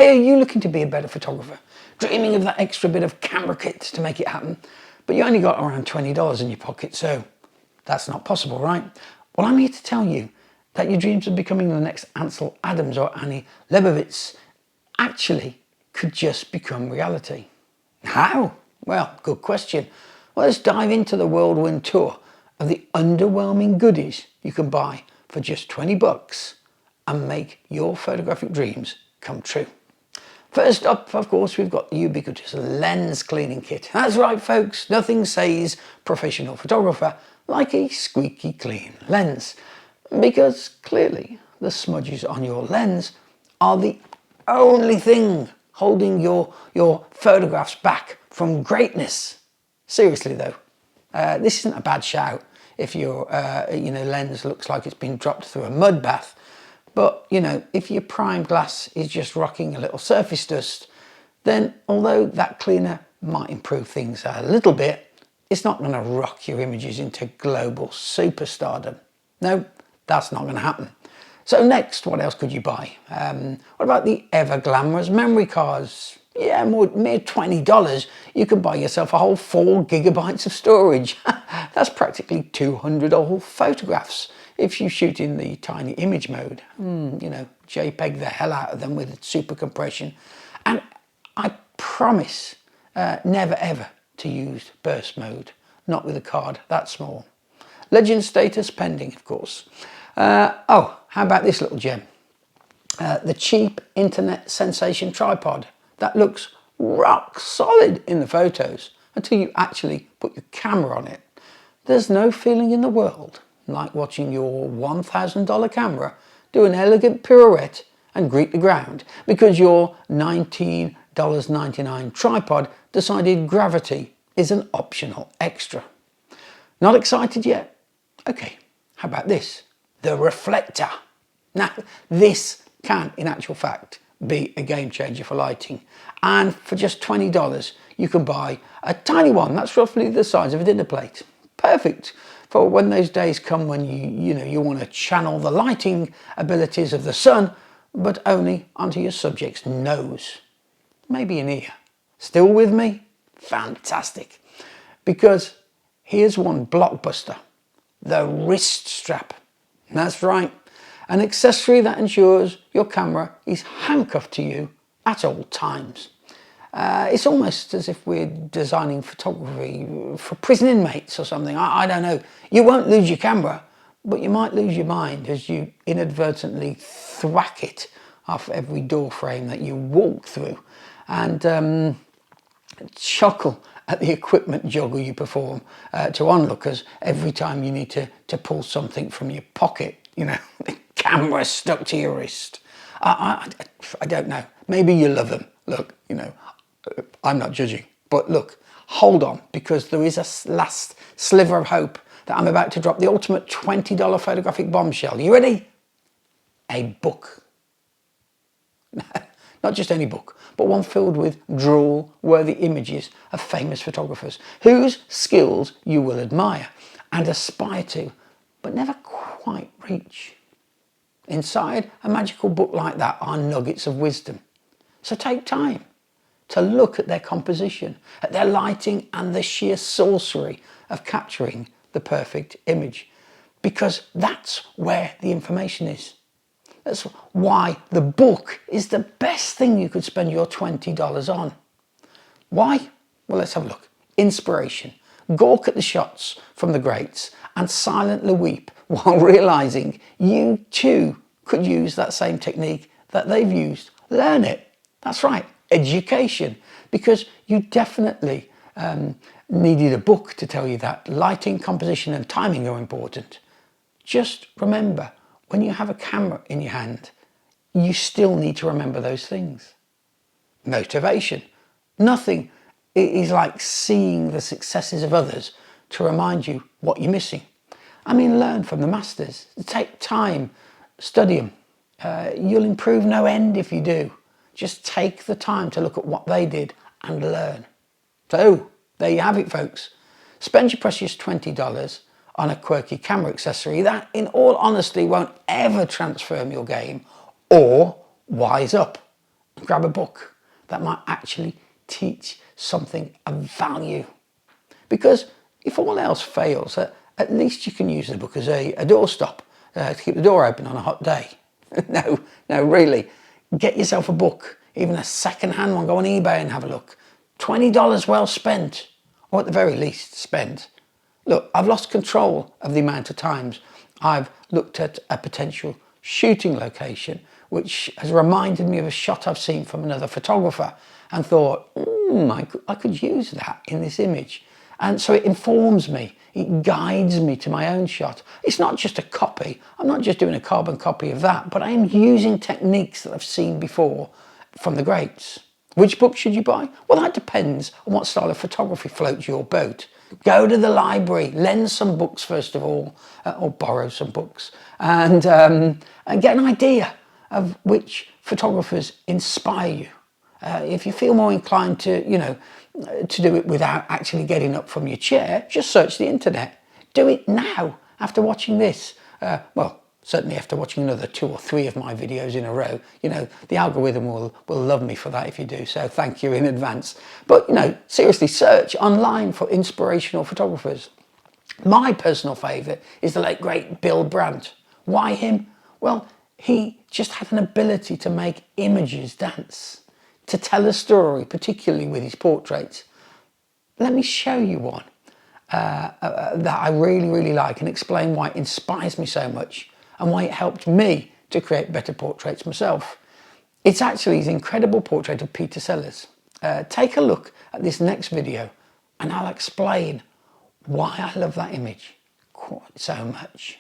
Hey, are you looking to be a better photographer? Dreaming of that extra bit of camera kit to make it happen, but you only got around $20 in your pocket, so that's not possible, right? Well, I'm here to tell you that your dreams of becoming the next Ansel Adams or Annie Leibovitz actually could just become reality. How? Well, good question. Well, let's dive into the whirlwind tour of the underwhelming goodies you can buy for just 20 bucks and make your photographic dreams come true. First up, of course, we've got the ubiquitous lens cleaning kit. That's right, folks, nothing says professional photographer like a squeaky clean lens, because clearly the smudges on your lens are the only thing holding your photographs back from greatness. Seriously though, this isn't a bad shout if your lens looks like it's been dropped through a mud bath. But, if your prime glass is just rocking a little surface dust, then although that cleaner might improve things a little bit, it's not going to rock your images into global superstardom. No, that's not going to happen. So next, what else could you buy? What about the ever glamorous memory cards? Yeah, mere $20, you can buy yourself a whole 4 gigabytes of storage. That's practically 200 old photographs if you shoot in the tiny image mode. JPEG the hell out of them with super compression. And I promise never ever to use burst mode, not with a card that small. Legend status pending, of course. How about this little gem? The cheap internet sensation tripod that looks rock solid in the photos until you actually put your camera on it. There's no feeling in the world like watching your $1,000 camera do an elegant pirouette and greet the ground because your $19.99 tripod decided gravity is an optional extra. Not excited yet? Okay, how about this? The reflector. Now, this can, in actual fact, be a game changer for lighting. And for just $20, you can buy a tiny one that's roughly the size of a dinner plate. Perfect for when those days come when you want to channel the lighting abilities of the sun, but only onto your subject's nose, maybe an ear. Still with me? Fantastic. Because here's one blockbuster, the wrist strap. That's right, an accessory that ensures your camera is handcuffed to you at all times. It's almost as if we're designing photography for prison inmates or something. I don't know. You won't lose your camera, but you might lose your mind as you inadvertently thwack it off every door frame that you walk through and chuckle at the equipment juggle you perform to onlookers every time you need to pull something from your pocket. The camera stuck to your wrist. I don't know. Maybe you love them. Look, I'm not judging. But look, hold on, because there is a last sliver of hope that I'm about to drop the ultimate $20 photographic bombshell. You ready? A book. Not just any book, but one filled with drool-worthy images of famous photographers whose skills you will admire and aspire to, but never quite reach. Inside a magical book like that are nuggets of wisdom. So take time to look at their composition, at their lighting and the sheer sorcery of capturing the perfect image, because that's where the information is. That's why the book is the best thing you could spend your $20 on. Why? Well, let's have a look. Inspiration. Gawk at the shots from the greats and silently weep while realizing you too could use that same technique that they've used. Learn it. That's right. Education. Because you definitely needed a book to tell you that lighting, composition and timing are important. Just remember, when you have a camera in your hand, you still need to remember those things. Motivation. Nothing is like seeing the successes of others to remind you what you're missing. I mean, learn from the masters. Take time, study them. You'll improve no end if you do. Just take the time to look at what they did and learn. So, there you have it, folks. Spend your precious $20 on a quirky camera accessory that, in all honesty, won't ever transform your game or wise up. grab a book that might actually teach something of value. Because if all else fails, at least you can use the book as a doorstop to keep the door open on a hot day. No, really, get yourself a book, even a second-hand one. Go on eBay and have a look. $20 well spent, or at the very least spent. Look, I've lost control of the amount of times I've looked at a potential shooting location which has reminded me of a shot I've seen from another photographer and thought, I could use that in this image. And so it informs me, it guides me to my own shot. It's not just a copy, I'm not just doing a carbon copy of that, but I am using techniques that I've seen before from the greats. Which book should you buy? Well, that depends on what style of photography floats your boat. Go to the library, lend some books first of all, or borrow some books, and get an idea of which photographers inspire you. If you feel more inclined to, to do it without actually getting up from your chair, just search the internet. Do it now, after watching this. Well, certainly after watching another 2 or 3 of my videos in a row. The algorithm will love me for that if you do, so thank you in advance. But, seriously, search online for inspirational photographers. My personal favourite is the late, great Bill Brandt. Why him? Well, he just had an ability to make images dance, to tell a story, particularly with his portraits. Let me show you one that I really, really like and explain why it inspires me so much and why it helped me to create better portraits myself. It's actually his incredible portrait of Peter Sellers. Take a look at this next video and I'll explain why I love that image quite so much.